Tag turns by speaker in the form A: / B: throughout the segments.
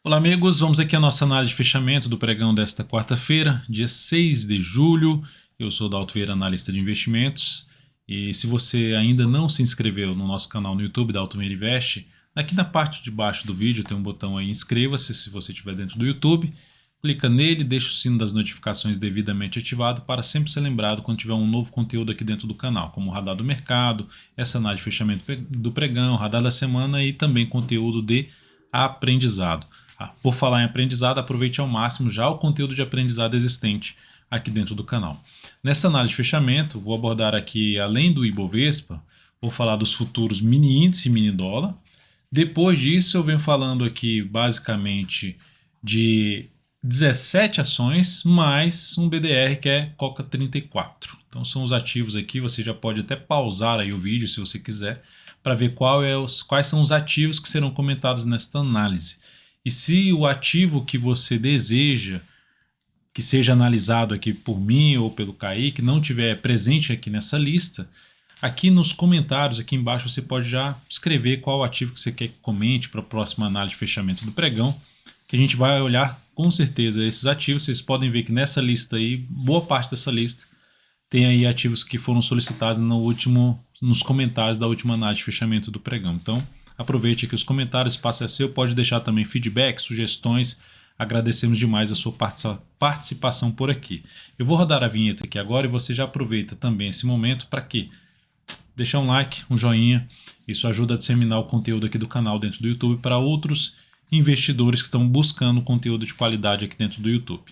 A: Olá, amigos. Vamos aqui à nossa análise de fechamento do pregão desta quarta-feira, dia 6 de julho. Eu sou o Dalto Vieira, analista de investimentos. E se você ainda não se inscreveu no nosso canal no YouTube, Dalto Vieira Investe, aqui na parte de baixo do vídeo tem um botão aí, inscreva-se, se você estiver dentro do YouTube. Clica nele, deixa o sino das notificações devidamente ativado para sempre ser lembrado quando tiver um novo conteúdo aqui dentro do canal, como o radar do mercado, essa análise de fechamento do pregão, radar da semana e também conteúdo de aprendizado. Por falar em aprendizado, aproveite ao máximo já o conteúdo de aprendizado existente aqui dentro do canal. Nessa análise de fechamento, vou abordar aqui, além do Ibovespa, vou falar dos futuros mini índice e mini dólar. Depois disso, eu venho falando aqui basicamente de 17 ações mais um BDR que é Coca 34. Então são os ativos aqui, você já pode até pausar aí o vídeo se você quiser, para ver quais são os ativos que serão comentados nesta análise. E se o ativo que você deseja que seja analisado aqui por mim ou pelo Kaique não tiver presente aqui nessa lista, aqui nos comentários, aqui embaixo, você pode já escrever qual ativo que você quer que comente para a próxima análise de fechamento do pregão, que a gente vai olhar com certeza esses ativos. Vocês podem ver que nessa lista aí, boa parte dessa lista, tem aí ativos que foram solicitados nos comentários da última análise de fechamento do pregão. Então, aproveite aqui os comentários, espaço é seu, pode deixar também feedback, sugestões. Agradecemos demais a sua participação por aqui. Eu vou rodar a vinheta aqui agora e você já aproveita também esse momento para quê? Deixar um like, um joinha, isso ajuda a disseminar o conteúdo aqui do canal dentro do YouTube para outros investidores que estão buscando conteúdo de qualidade aqui dentro do YouTube.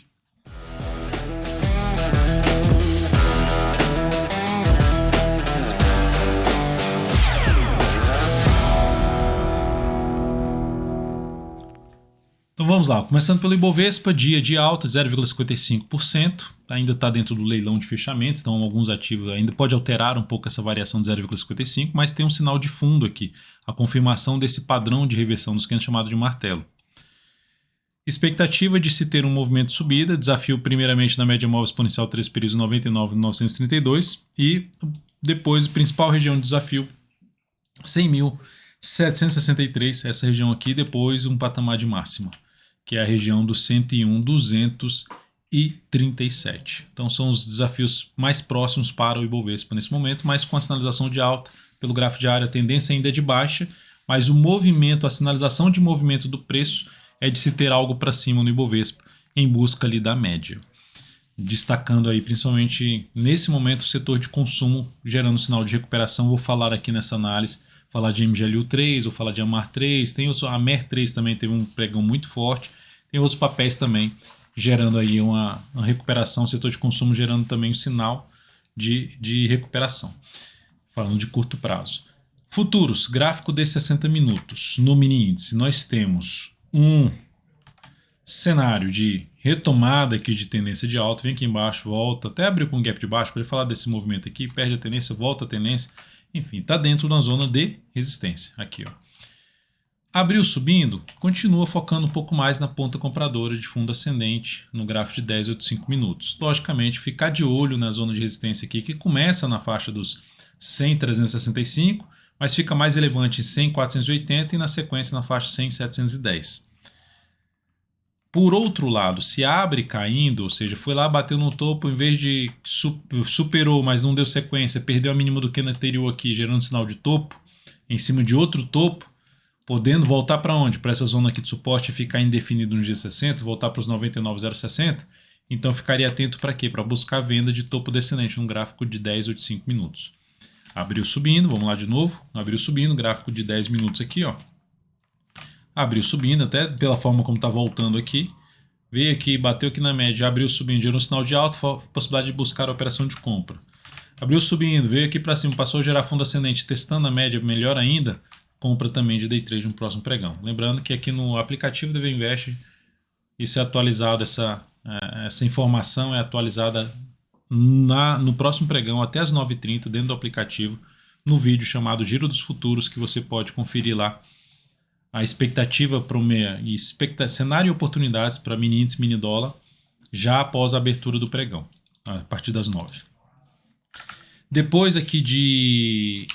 A: Então vamos lá, começando pelo Ibovespa, dia de alta, 0,55%, ainda está dentro do leilão de fechamento, então alguns ativos ainda pode alterar um pouco essa variação de 0,55%, mas tem um sinal de fundo aqui, a confirmação desse padrão de reversão dos candles chamado de martelo. Expectativa de se ter um movimento de subida, desafio primeiramente na média móvel exponencial 3 períodos 99,932 e depois a principal região de desafio 100.763, essa região aqui, depois um patamar de máxima, que é a região dos 101.237. Então são os desafios mais próximos para o Ibovespa nesse momento, mas com a sinalização de alta pelo gráfico diário, a tendência ainda é de baixa, mas o movimento, a sinalização de movimento do preço é de se ter algo para cima no Ibovespa, em busca ali da média. Destacando aí principalmente nesse momento o setor de consumo gerando sinal de recuperação. Vou falar aqui nessa análise, falar de MGLU3, vou falar de AMAR 3, tem a MER 3 também teve um pregão muito forte, tem outros papéis também gerando aí uma recuperação, o setor de consumo gerando também um sinal de recuperação, falando de curto prazo. Futuros, gráfico de 60 minutos, no mini índice nós temos um cenário de retomada aqui de tendência de alta, vem aqui embaixo, volta, até abriu com um gap de baixo, para ele falar desse movimento aqui, perde a tendência, volta a tendência, enfim, está dentro da zona de resistência, aqui ó. Abriu subindo, continua focando um pouco mais na ponta compradora de fundo ascendente no gráfico de 10 ou de 5 minutos. Logicamente, ficar de olho na zona de resistência aqui, que começa na faixa dos 100.365, mas fica mais relevante em 100.480 e na sequência na faixa 100.710. Por outro lado, se abre caindo, ou seja, foi lá, bateu no topo, em vez de superou, mas não deu sequência, perdeu a mínima do candle anterior aqui, gerando sinal de topo, em cima de outro topo, podendo voltar para onde? Para essa zona aqui de suporte e ficar indefinido no G60, voltar para os 99,060, então ficaria atento para quê? Para buscar venda de topo descendente, num gráfico de 10 ou de 5 minutos. Abriu subindo, vamos lá de novo, abriu subindo, gráfico de 10 minutos aqui, ó. Abriu subindo, até pela forma como está voltando aqui, veio aqui, bateu aqui na média, abriu subindo, gerou um sinal de alta, possibilidade de buscar a operação de compra. Abriu subindo, veio aqui para cima, passou a gerar fundo ascendente, testando a média, melhor ainda, compra também de day trade no próximo pregão. Lembrando que aqui no aplicativo DV Invest, isso é atualizado, essa informação é atualizada no próximo pregão, até as 9h30, dentro do aplicativo, no vídeo chamado Giro dos Futuros, que você pode conferir lá a expectativa para o cenário e oportunidades para mini índice, mini dólar, já após a abertura do pregão, a partir das 9. Depois aqui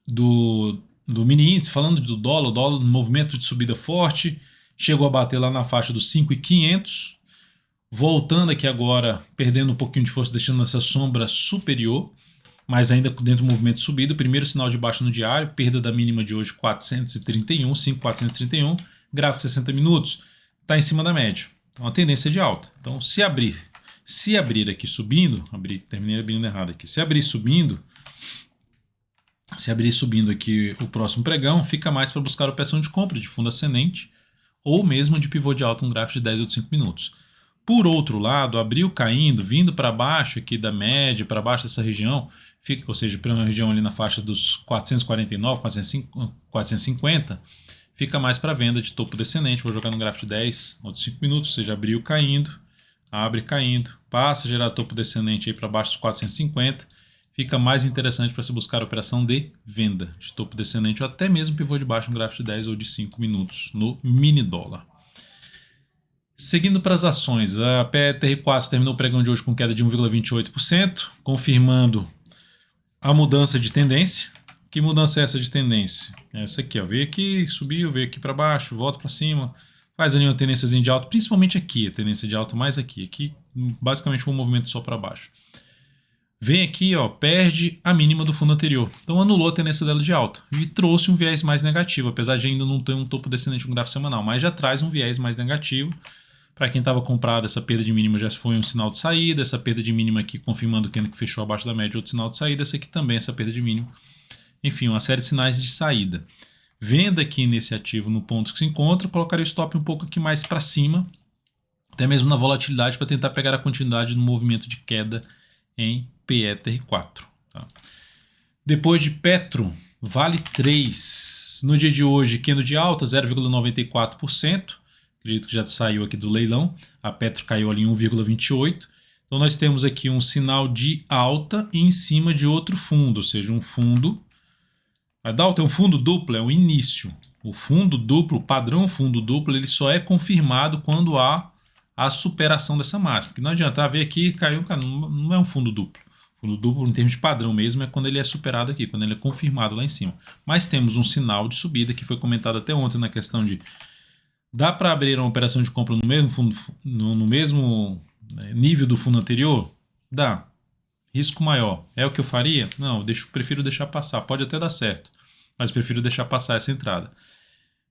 A: do mini índice, falando do dólar, o dólar no movimento de subida forte, chegou a bater lá na faixa dos 5.500, voltando aqui agora, perdendo um pouquinho de força, deixando essa sombra superior, mas ainda dentro do movimento subido. Primeiro sinal de baixa no diário, perda da mínima de hoje 431, 5.431, gráfico de 60 minutos, está em cima da média. Então a tendência é de alta. Então se abrir aqui subindo, terminei abrindo errado aqui, se abrir subindo aqui o próximo pregão, fica mais para buscar a operação de compra de fundo ascendente ou mesmo de pivô de alta no gráfico de 10 ou de 5 minutos. Por outro lado, abriu caindo, vindo para baixo aqui da média, para baixo dessa região, ou seja, para uma região ali na faixa dos 449, 450, fica mais para venda de topo descendente. Vou jogar no gráfico de 10 ou de 5 minutos, ou seja, abriu caindo, abre caindo, passa a gerar topo descendente aí para baixo dos 450, fica mais interessante para se buscar a operação de venda de topo descendente ou até mesmo pivô de baixo no gráfico de 10 ou de 5 minutos no mini dólar. Seguindo para as ações, a PETR4 terminou o pregão de hoje com queda de 1,28%, confirmando a mudança de tendência. Que mudança é essa de tendência? Essa aqui, ó, veio aqui, subiu, veio aqui para baixo, volta para cima, faz ali uma tendênciazinha de alta, principalmente aqui, a tendência de alta mais aqui. Aqui basicamente um movimento só para baixo. Vem aqui, ó, perde a mínima do fundo anterior. Então anulou a tendência dela de alta e trouxe um viés mais negativo, apesar de ainda não ter um topo descendente no gráfico semanal, mas já traz um viés mais negativo. Para quem estava comprado, essa perda de mínima já foi um sinal de saída. Essa perda de mínima aqui, confirmando que fechou abaixo da média, outro sinal de saída. Essa aqui também, essa perda de mínima. Enfim, uma série de sinais de saída. Venda aqui nesse ativo no ponto que se encontra. Colocaria o stop um pouco aqui mais para cima, até mesmo na volatilidade, para tentar pegar a continuidade no movimento de queda em PETR4. Tá? Depois de Petro, Vale 3. No dia de hoje, candle de alta, 0,94%. Acredito que já saiu aqui do leilão. A Petro caiu ali em 1,28. Então nós temos aqui um sinal de alta em cima de outro fundo, ou seja, um fundo. A Dalton é um fundo duplo, é o início. O fundo duplo, o padrão fundo duplo, ele só é confirmado quando há a superação dessa máxima. Porque não adianta ver aqui, caiu, não é um fundo duplo. Fundo duplo, em termos de padrão mesmo, é quando ele é superado aqui, quando ele é confirmado lá em cima. Mas temos um sinal de subida que foi comentado até ontem na questão de dá para abrir uma operação de compra no mesmo fundo, no mesmo nível do fundo anterior? Dá. Risco maior. É o que eu faria? Não, prefiro deixar passar. Pode até dar certo, mas prefiro deixar passar essa entrada.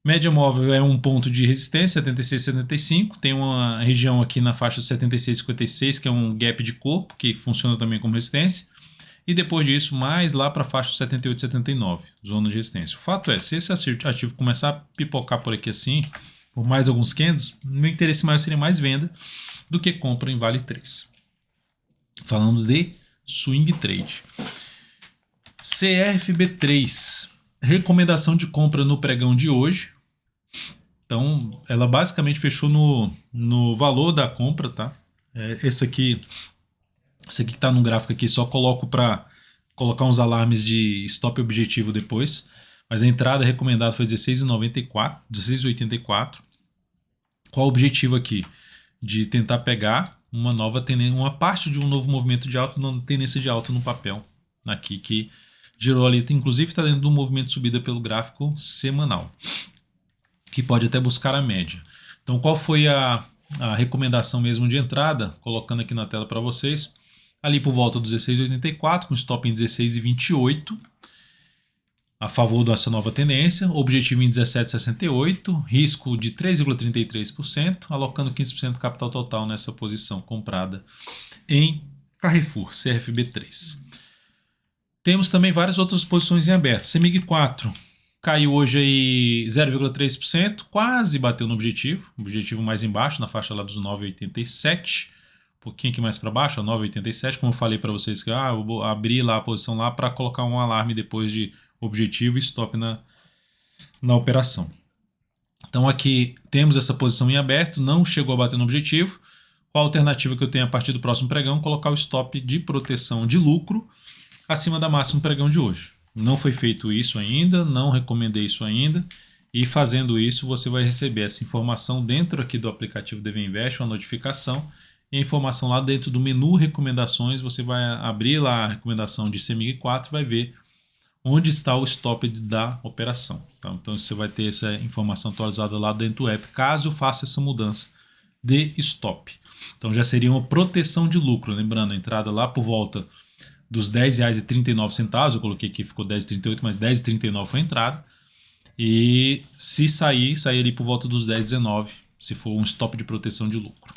A: Média móvel é um ponto de resistência, 76,75. Tem uma região aqui na faixa de 76,56, que é um gap de corpo, que funciona também como resistência. E depois disso, mais lá para a faixa de 78,79, zona de resistência. O fato é, se esse ativo começar a pipocar por aqui assim, por mais alguns candles, meu interesse maior seria mais venda do que compra em Vale 3. Falando de swing trade. CRFB3, recomendação de compra no pregão de hoje. Então, ela basicamente fechou no valor da compra, tá? Esse aqui que está no gráfico aqui, só coloco para colocar uns alarmes de stop objetivo depois. Mas a entrada recomendada foi 16,84. Qual o objetivo aqui? De tentar pegar uma nova tendência, uma parte de um novo movimento de alta, uma tendência de alta no papel aqui, que gerou ali, inclusive está dentro de um movimento de subida pelo gráfico semanal, que pode até buscar a média. Então qual foi a recomendação mesmo de entrada? Colocando aqui na tela para vocês, ali por volta do 16,84, com stop em 16,28, a favor dessa nova tendência, objetivo em 17,68, risco de 3,33%, alocando 15% do capital total nessa posição comprada em Carrefour, CRFB3. Temos também várias outras posições em aberto. CEMIG 4 caiu hoje aí 0,3%, quase bateu no objetivo mais embaixo, na faixa lá dos 9,87%. Um pouquinho aqui mais para baixo, 9,87, como eu falei para vocês que eu vou abrir lá a posição lá para colocar um alarme depois de objetivo e stop na operação. Então aqui temos essa posição em aberto, não chegou a bater no objetivo. Qual a alternativa que eu tenho a partir do próximo pregão? Colocar o stop de proteção de lucro acima da máxima pregão de hoje. Não foi feito isso ainda, não recomendei isso ainda. E fazendo isso, você vai receber essa informação dentro aqui do aplicativo DV Invest, uma notificação. E a informação lá dentro do menu recomendações, você vai abrir lá a recomendação de CEMIG 4 e vai ver onde está o stop da operação. Tá? Então você vai ter essa informação atualizada lá dentro do app, caso eu faça essa mudança de stop. Então já seria uma proteção de lucro, lembrando, a entrada lá por volta dos R$10,39, eu coloquei aqui, ficou R$10,38, mas R$10,39 foi a entrada. E se sair ali por volta dos R$10,19, se for um stop de proteção de lucro.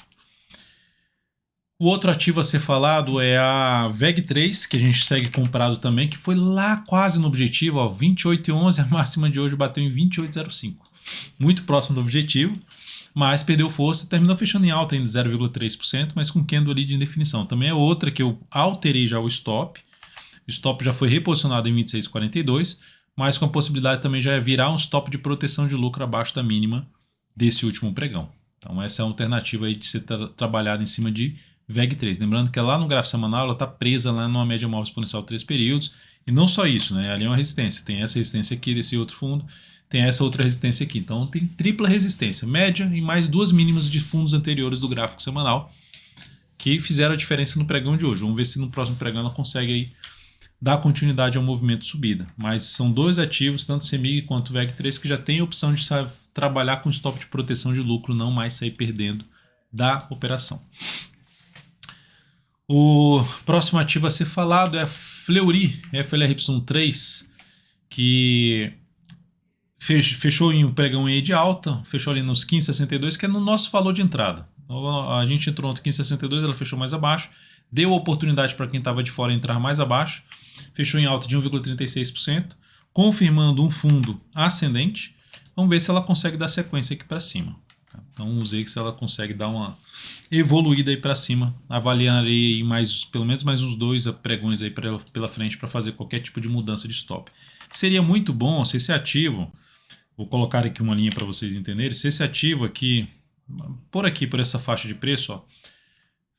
A: O outro ativo a ser falado é a VEG3, que a gente segue comprado também, que foi lá quase no objetivo, ó, 28,11, a máxima de hoje bateu em 28,05. Muito próximo do objetivo, mas perdeu força e terminou fechando em alta em 0,3%, mas com candle ali de indefinição. Também é outra que eu alterei já o stop. O stop já foi reposicionado em 26,42, mas com a possibilidade também já é virar um stop de proteção de lucro abaixo da mínima desse último pregão. Então essa é a alternativa aí de ser trabalhada em cima de VEG3. Lembrando que lá no gráfico semanal ela está presa lá numa média móvel exponencial de 3 períodos. E não só isso, né? Ali é uma resistência. Tem essa resistência aqui desse outro fundo, tem essa outra resistência aqui. Então tem tripla resistência, média e mais duas mínimas de fundos anteriores do gráfico semanal que fizeram a diferença no pregão de hoje. Vamos ver se no próximo pregão ela consegue aí dar continuidade ao movimento de subida. Mas são dois ativos, tanto CEMIG quanto VEG3, que já tem a opção de trabalhar com stop de proteção de lucro, não mais sair perdendo da operação. O próximo ativo a ser falado é a Fleury, FLRY3, que fechou em um pregão aí de alta, fechou ali nos 15,62, que é no nosso valor de entrada. A gente entrou ontem 15,62, ela fechou mais abaixo, deu oportunidade para quem estava de fora entrar mais abaixo, fechou em alta de 1,36%, confirmando um fundo ascendente. Vamos ver se ela consegue dar sequência aqui para cima. Então usei que se ela consegue dar uma evoluída aí para cima, avaliarei pelo menos mais uns 2 pregões aí pela frente para fazer qualquer tipo de mudança de stop. Seria muito bom se esse ativo, vou colocar aqui uma linha para vocês entenderem, se esse ativo aqui, por essa faixa de preço, ó,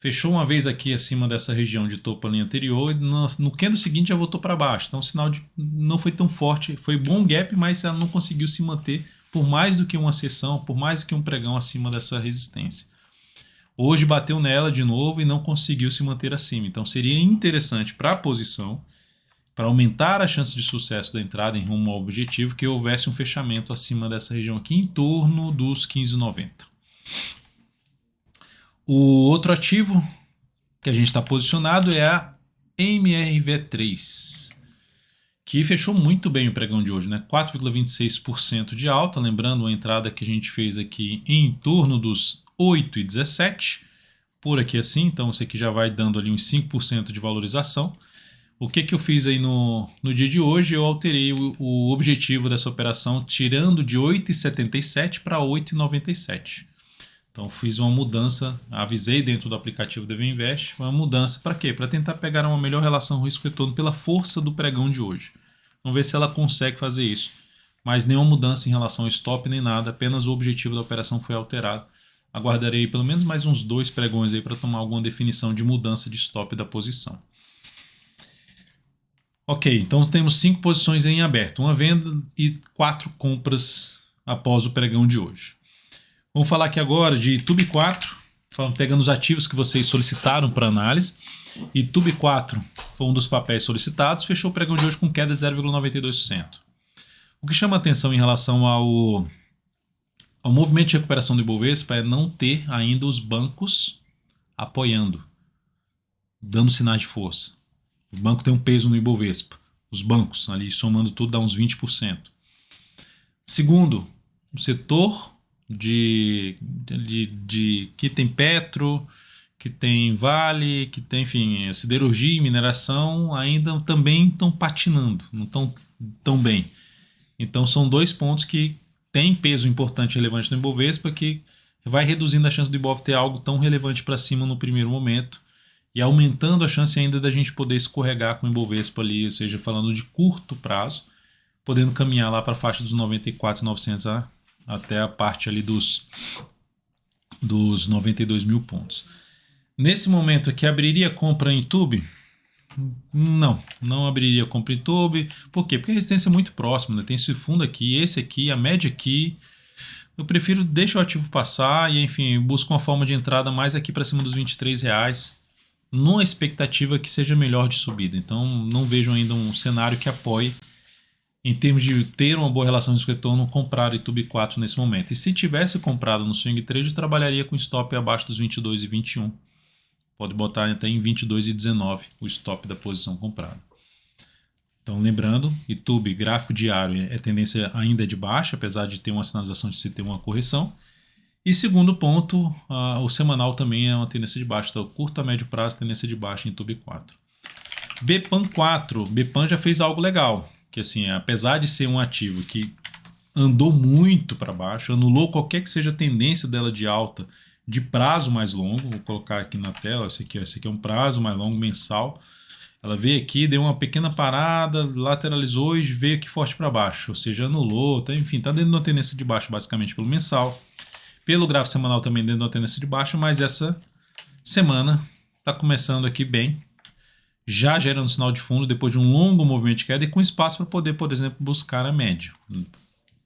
A: fechou uma vez aqui acima dessa região de topo a linha anterior, e no candle seguinte já voltou para baixo. Então o sinal não foi tão forte, foi bom gap, mas ela não conseguiu se manter por mais do que uma sessão, por mais do que um pregão acima dessa resistência. Hoje bateu nela de novo e não conseguiu se manter acima. Então seria interessante para a posição, para aumentar a chance de sucesso da entrada em rumo ao objetivo, que houvesse um fechamento acima dessa região aqui em torno dos 15,90. O outro ativo que a gente está posicionado é a MRV3, que fechou muito bem o pregão de hoje, né? 4,26% de alta, lembrando a entrada que a gente fez aqui em torno dos 8,17, por aqui assim, então isso aqui já vai dando ali uns 5% de valorização. O que eu fiz aí no dia de hoje? Eu alterei o objetivo dessa operação, tirando de 8,77 para 8,97. Então fiz uma mudança, avisei dentro do aplicativo DV Invest, uma mudança para quê? Para tentar pegar uma melhor relação risco-retorno pela força do pregão de hoje. Vamos ver se ela consegue fazer isso. Mas nenhuma mudança em relação ao stop nem nada, apenas o objetivo da operação foi alterado. Aguardarei pelo menos mais uns 2 pregões aí para tomar alguma definição de mudança de stop da posição. Ok, então temos 5 posições em aberto, uma venda e 4 compras após o pregão de hoje. Vamos falar aqui agora de TUB4, pegando os ativos que vocês solicitaram para análise. E TUB4 foi um dos papéis solicitados, fechou o pregão de hoje com queda de 0,92%. O que chama atenção em relação ao movimento de recuperação do Ibovespa é não ter ainda os bancos apoiando, dando sinais de força. O banco tem um peso no Ibovespa. Os bancos, ali somando tudo, dá uns 20%. Segundo, o setor que tem Petro, que tem Vale, que tem, enfim, siderurgia e mineração, ainda também estão patinando, não estão tão bem. Então são 2 pontos que têm peso importante e relevante no Ibovespa, que vai reduzindo a chance do Ibov ter algo tão relevante para cima no primeiro momento e aumentando a chance ainda da gente poder escorregar com o Ibovespa ali, ou seja, falando de curto prazo, podendo caminhar lá para a faixa dos 94.900 até a parte ali dos 92 mil pontos. Nesse momento aqui, abriria compra em TUB? Não abriria compra em TUB. Por quê? Porque a resistência é muito próxima, né? Tem esse fundo aqui, esse aqui, a média aqui. Eu prefiro deixar o ativo passar e, enfim, busco uma forma de entrada mais aqui para cima dos R$23, numa expectativa que seja melhor de subida. Então, não vejo ainda um cenário que apoie em termos de ter uma boa relação de retorno, comprar YouTube 4 nesse momento. E se tivesse comprado no swing trade, eu trabalharia com stop abaixo dos 22 e 21. Pode botar até em 22 e 19 o stop da posição comprada. Então, lembrando, YouTube, gráfico diário, tendência ainda de baixa, apesar de ter uma sinalização de se ter uma correção. E segundo ponto, o semanal também é uma tendência de baixa. Então, curto a médio prazo, tendência de baixa em YouTube 4. BPAN 4. BPAN já fez algo legal. Que assim, apesar de ser um ativo que andou muito para baixo, anulou qualquer que seja a tendência dela de alta de prazo mais longo. Vou colocar aqui na tela, esse aqui é um prazo mais longo, mensal. Ela veio aqui, deu uma pequena parada, lateralizou e veio aqui forte para baixo, ou seja, anulou, enfim, está dentro de uma tendência de baixo basicamente pelo mensal. Pelo gráfico semanal também dentro de uma tendência de baixo, mas essa semana está começando aqui bem, já gerando sinal de fundo depois de um longo movimento de queda e com espaço para poder, por exemplo, buscar a média.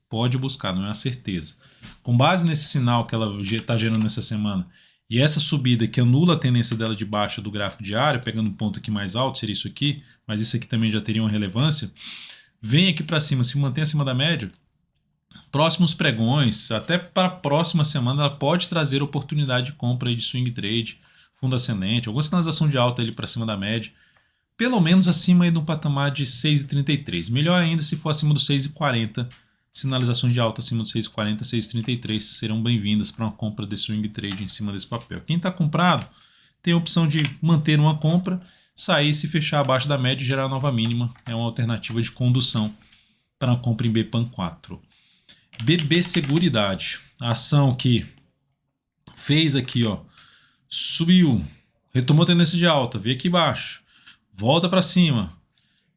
A: Pode buscar, não é uma certeza. Com base nesse sinal que ela está gerando nessa semana e essa subida que anula a tendência dela de baixa do gráfico diário, pegando um ponto aqui mais alto, seria isso aqui, mas isso aqui também já teria uma relevância, vem aqui para cima, se mantém acima da média, próximos pregões, até para a próxima semana, ela pode trazer oportunidade de compra aí de swing trade, fundo ascendente, alguma sinalização de alta ali para cima da média, pelo menos acima aí do patamar de 6,33. Melhor ainda se for acima do 6,40. Sinalizações de alta acima do 6,40, 6,33 serão bem-vindas para uma compra de swing trade em cima desse papel. Quem está comprado tem a opção de manter uma compra, sair, se fechar abaixo da média e gerar nova mínima. É uma alternativa de condução para uma compra em BPAN 4. BB Seguridade, a ação que fez aqui, ó, subiu, retomou a tendência de alta, veio aqui embaixo, volta para cima,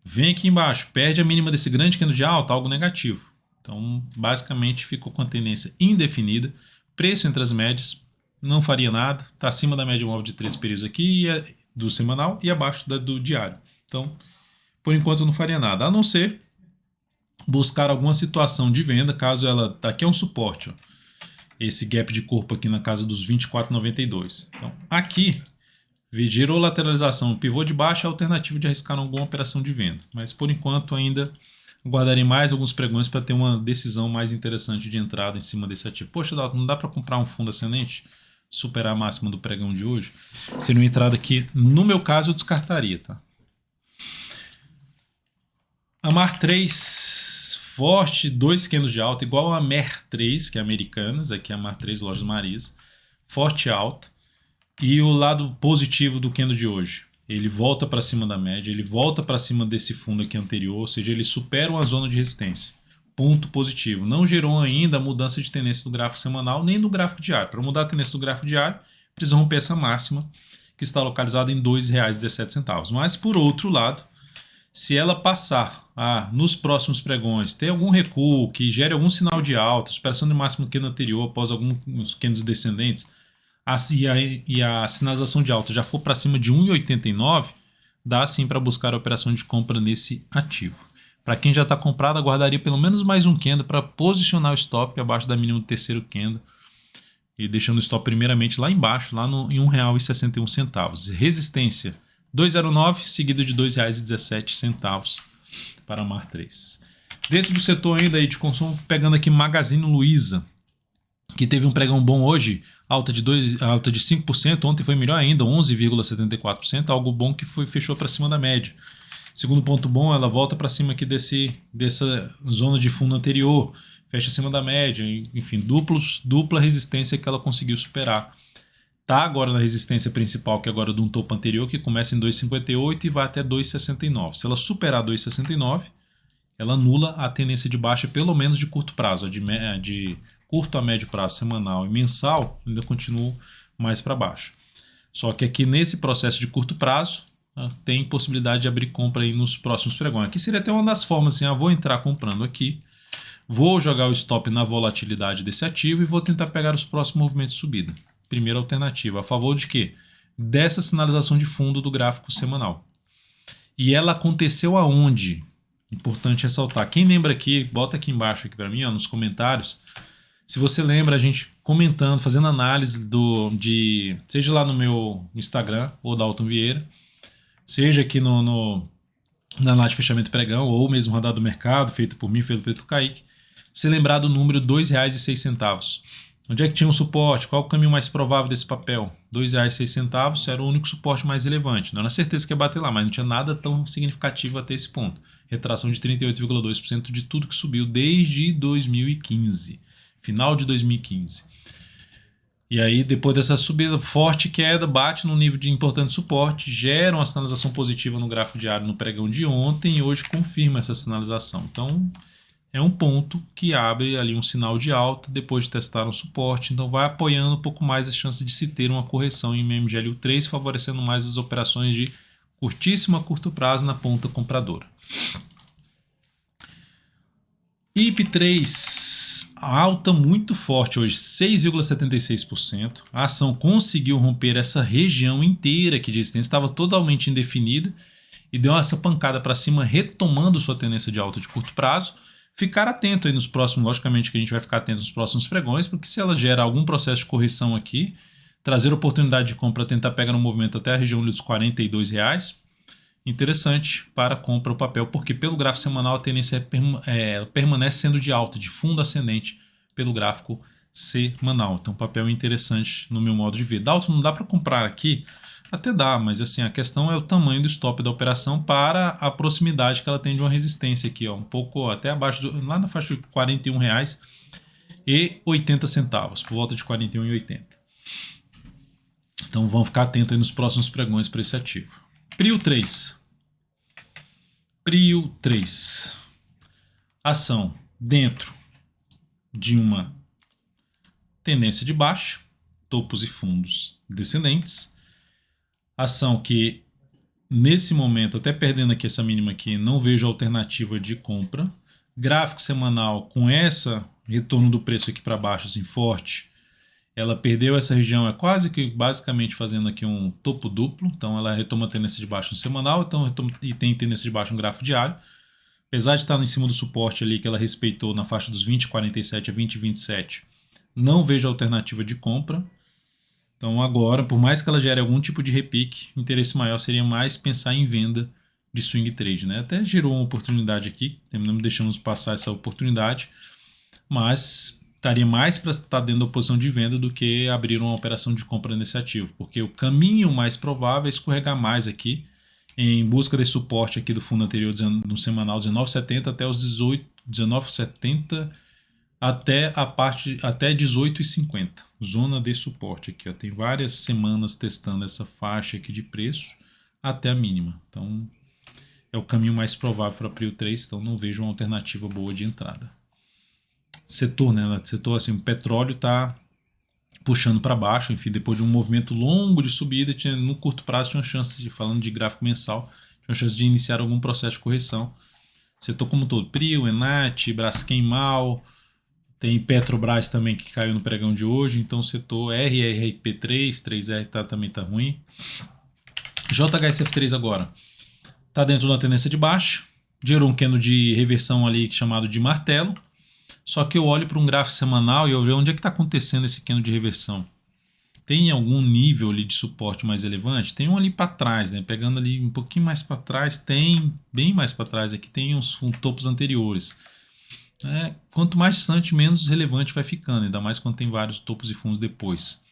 A: vem aqui embaixo, perde a mínima desse grande candle de alta, algo negativo. Então, basicamente, ficou com a tendência indefinida, preço entre as médias, não faria nada, está acima da média móvel de 13 períodos aqui, do semanal, e abaixo do diário. Então, por enquanto, não faria nada, a não ser buscar alguma situação de venda, caso ela... Aqui é um suporte, ó, esse gap de corpo aqui na casa dos 24,92. Então, aqui, gerou lateralização, pivô de baixa, alternativa de arriscar alguma operação de venda. Mas, por enquanto, ainda... guardarei mais alguns pregões para ter uma decisão mais interessante de entrada em cima desse ativo. Poxa, Dalton, não dá para comprar um fundo ascendente? Superar a máxima do pregão de hoje? Seria uma entrada que, no meu caso, eu descartaria. Tá? A MAR 3, forte, 2 candles de alta, igual a MER 3, que é Americanas, aqui é a MAR 3, Lojas Marisa. Forte alta. E o lado positivo do candle de hoje? Ele volta para cima da média, ele volta para cima desse fundo aqui anterior, ou seja, ele supera uma zona de resistência. Ponto positivo. Não gerou ainda a mudança de tendência do gráfico semanal, nem do gráfico diário. Para mudar a tendência do gráfico diário, precisa romper essa máxima, que está localizada em R$ 2,17. Mas, por outro lado, se ela passar nos próximos pregões, ter algum recuo que gere algum sinal de alta, superação de máximo do candle anterior, após alguns candles descendentes, e a sinalização de alta já for para cima de 1,89, dá sim para buscar a operação de compra nesse ativo. Para quem já está comprado, aguardaria pelo menos mais um candle para posicionar o stop abaixo da mínima do terceiro candle e deixando o stop primeiramente lá embaixo, lá em R$ 1,61. Resistência 2,09, seguido de R$ 2,17 para a MAR 3. Dentro do setor ainda aí de consumo, pegando aqui Magazine Luiza, que teve um pregão bom hoje, alta de 5%, ontem foi melhor ainda, 11,74%, algo bom que fechou para cima da média. Segundo ponto bom, ela volta para cima aqui dessa zona de fundo anterior, fecha acima da média, enfim, dupla resistência que ela conseguiu superar. Está agora na resistência principal, que é agora de um topo anterior, que começa em 2,58 e vai até 2,69. Se ela superar 2,69, ela anula a tendência de baixa, pelo menos de curto prazo, de curto a médio prazo, semanal e mensal, ainda continua mais para baixo. Só que aqui nesse processo de curto prazo, tem possibilidade de abrir compra aí nos próximos pregões. Aqui seria até uma das formas assim, vou entrar comprando aqui, vou jogar o stop na volatilidade desse ativo e vou tentar pegar os próximos movimentos de subida. Primeira alternativa, a favor de quê? Dessa sinalização de fundo do gráfico semanal. E ela aconteceu aonde? Importante ressaltar. Quem lembra aqui, bota aqui embaixo aqui para mim, nos comentários. Se você lembra, a gente comentando, fazendo análise seja lá no meu Instagram, ou da Dalton Vieira, seja aqui no na análise de fechamento pregão, ou mesmo rodada do mercado, feito por mim, feito pelo Kaique, ser lembrado o número R$ 2,06. Onde é que tinha um suporte? Qual o caminho mais provável desse papel? R$ 2,06 era o único suporte mais relevante. Não era certeza que ia bater lá, mas não tinha nada tão significativo até esse ponto. Retração de 38,2% de tudo que subiu desde 2015. Final de 2015. E aí, depois dessa subida, forte queda, bate num nível de importante suporte, gera uma sinalização positiva no gráfico diário no pregão de ontem e hoje confirma essa sinalização. Então, é um ponto que abre ali um sinal de alta depois de testar um suporte, então vai apoiando um pouco mais as chances de se ter uma correção em MMGLU3, favorecendo mais as operações de curtíssimo a curto prazo na ponta compradora. IP3, alta muito forte hoje, 6,76%. A ação conseguiu romper essa região inteira aqui de resistência, estava totalmente indefinida e deu essa pancada para cima, retomando sua tendência de alta de curto prazo. Ficar atento aí nos próximos, logicamente que a gente vai ficar atento nos próximos pregões, porque se ela gera algum processo de correção aqui, trazer oportunidade de compra, tentar pegar no movimento até a região dos R$ 42, interessante para compra o papel, porque pelo gráfico semanal a tendência permanece sendo de alta, de fundo ascendente pelo gráfico semanal. Então o papel é interessante no meu modo de ver. Dalton não dá para comprar aqui, até dá, mas assim, a questão é o tamanho do stop da operação para a proximidade que ela tem de uma resistência aqui, ó, um pouco até abaixo, lá na faixa de R$ 41,80, por volta de R$ 41,80. Então vamos ficar atento aí nos próximos pregões para esse ativo. Prio 3. Prio 3. Ação dentro de uma tendência de baixa, topos e fundos descendentes. Ação que nesse momento, até perdendo aqui essa mínima aqui, não vejo alternativa de compra. Gráfico semanal com essa retorno do preço aqui para baixo assim forte, ela perdeu essa região, é quase que basicamente fazendo aqui um topo duplo, então ela retoma a tendência de baixo no semanal, então e tem tendência de baixo no gráfico diário. Apesar de estar em cima do suporte ali que ela respeitou na faixa dos 20,47 a 20,27, não vejo alternativa de compra. Então agora, por mais que ela gere algum tipo de repique, o interesse maior seria mais pensar em venda de swing trade, né? Até gerou uma oportunidade aqui, não deixamos passar essa oportunidade, mas estaria mais para estar dentro da posição de venda do que abrir uma operação de compra nesse ativo, porque o caminho mais provável é escorregar mais aqui em busca desse suporte aqui do fundo anterior no semanal 19,70 até os 19,70 até a parte até 18,50, zona de suporte aqui, ó. Tem várias semanas testando essa faixa aqui de preço até a mínima, então é o caminho mais provável para Prio 3, então não vejo uma alternativa boa de entrada. Setor, né? Setor assim, o petróleo está puxando para baixo, enfim, depois de um movimento longo de subida, no curto prazo tinha uma chance falando de gráfico mensal, tinha uma chance de iniciar algum processo de correção. Setor como um todo, Prio, Enat, Braskem Mal, tem Petrobras também que caiu no pregão de hoje, então o setor RRP3, 3R também está ruim. JHSF3 agora está dentro da tendência de baixa, gerou um candle de reversão ali chamado de martelo, só que eu olho para um gráfico semanal e eu vejo onde é que está acontecendo esse candle de reversão. Tem algum nível ali de suporte mais elevante? Tem um ali para trás, né? Pegando ali um pouquinho mais para trás, tem bem mais para trás aqui, tem uns topos anteriores. Quanto mais distante, menos relevante vai ficando, ainda mais quando tem vários topos e fundos depois.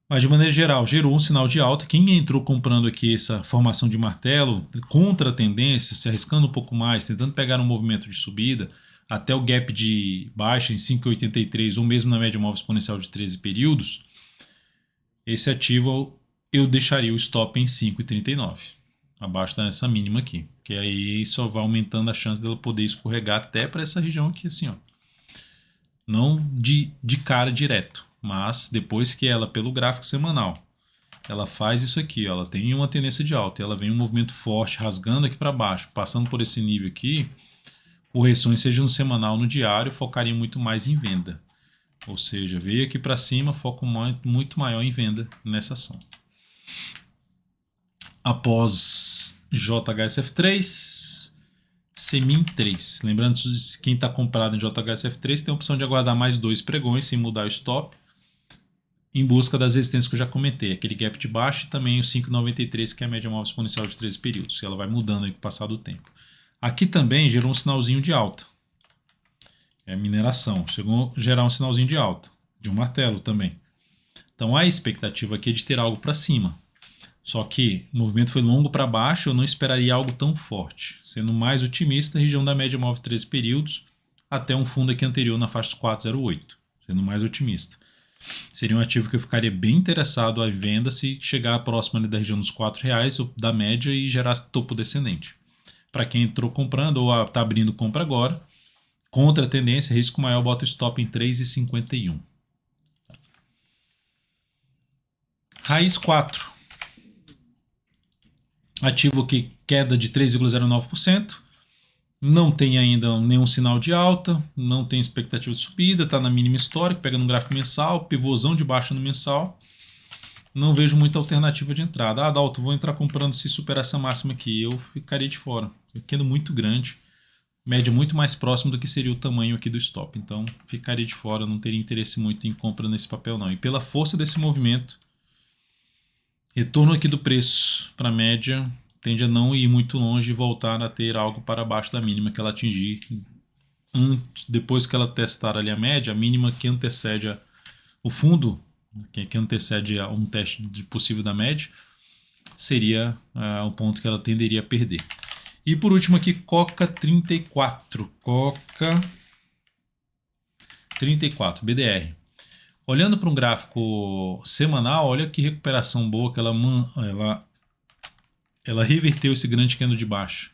A: Mas de maneira geral, gerou um sinal de alta. Quem entrou comprando aqui essa formação de martelo, contra a tendência, se arriscando um pouco mais, tentando pegar um movimento de subida, até o gap de baixa em 5,83 ou mesmo na média móvel exponencial de 13 períodos, esse ativo eu deixaria o stop em 5,39, abaixo dessa mínima aqui, que aí só vai aumentando a chance dela poder escorregar até para essa região aqui assim, ó. Não de cara direto, mas depois que ela, pelo gráfico semanal, ela faz isso aqui, ó, ela tem uma tendência de alta, ela vem um movimento forte rasgando aqui para baixo, passando por esse nível aqui, correções, seja no semanal ou no diário, focaria muito mais em venda. Ou seja, veio aqui para cima, foco muito maior em venda nessa ação. Após JHSF3, Semin 3. Lembrando que quem está comprado em JHSF3 tem a opção de aguardar mais 2 pregões sem mudar o stop. em busca das resistências que eu já comentei, aquele gap de baixa e também o 5,93, que é a média móvel exponencial de 13 períodos, que ela vai mudando aí com o passar do tempo. Aqui também gerou um sinalzinho de alta. É mineração, chegou a gerar um sinalzinho de alta, de um martelo também. Então a expectativa aqui é de ter algo para cima. Só que o movimento foi longo para baixo, eu não esperaria algo tão forte. Sendo mais otimista, região da média móvel 13 períodos, até um fundo aqui anterior na faixa dos 4,08. Sendo mais otimista. Seria um ativo que eu ficaria bem interessado à venda se chegar próximo ali da região dos R$4 da média e gerasse topo descendente. Para quem entrou comprando ou está abrindo compra agora, contra a tendência, risco maior, bota o stop em 3,51. Raiz 4. Ativo aqui, queda de 3,09%. Não tem ainda nenhum sinal de alta, não tem expectativa de subida, está na mínima histórica, pega no gráfico mensal, pivôzão de baixa no mensal. Não vejo muita alternativa de entrada. Ah, Adalto, vou entrar comprando se superar essa máxima aqui. Eu ficaria de fora. Pequeno muito grande, média muito mais próximo do que seria o tamanho aqui do stop. Então, ficaria de fora, não teria interesse muito em compra nesse papel não. E pela força desse movimento, retorno aqui do preço para a média tende a não ir muito longe e voltar a ter algo para baixo da mínima que ela atingir depois que ela testar ali a média, a mínima que antecede o fundo, que antecede a um teste de possível da média, seria o ponto que ela tenderia a perder. E por último aqui, Coca 34. Coca 34, BDR. Olhando para um gráfico semanal, olha que recuperação boa que ela reverteu esse grande candle de baixa.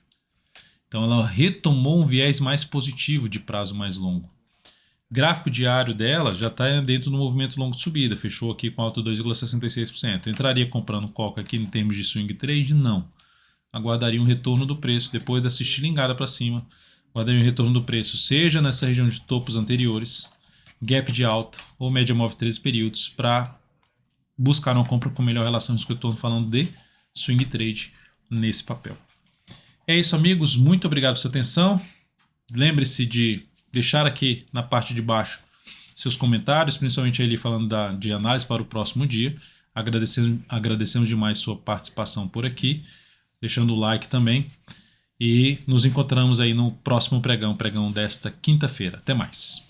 A: Então ela retomou um viés mais positivo de prazo mais longo. Gráfico diário dela já está dentro do movimento longo de subida, fechou aqui com alta 2,66%. Entraria comprando Coca aqui em termos de swing trade? Não. Aguardaria um retorno do preço depois dessa estilingada para cima. Aguardaria um retorno do preço, seja nessa região de topos anteriores, gap de alta ou média móvel 13 períodos, para buscar uma compra com melhor relação risco-retorno, falando de swing trade nesse papel. É isso, amigos. Muito obrigado pela sua atenção. Lembre-se de deixar aqui na parte de baixo seus comentários, principalmente ali falando de análise para o próximo dia. Agradecemos demais sua participação por aqui, deixando o like também. E nos encontramos aí no próximo pregão desta quinta-feira. Até mais.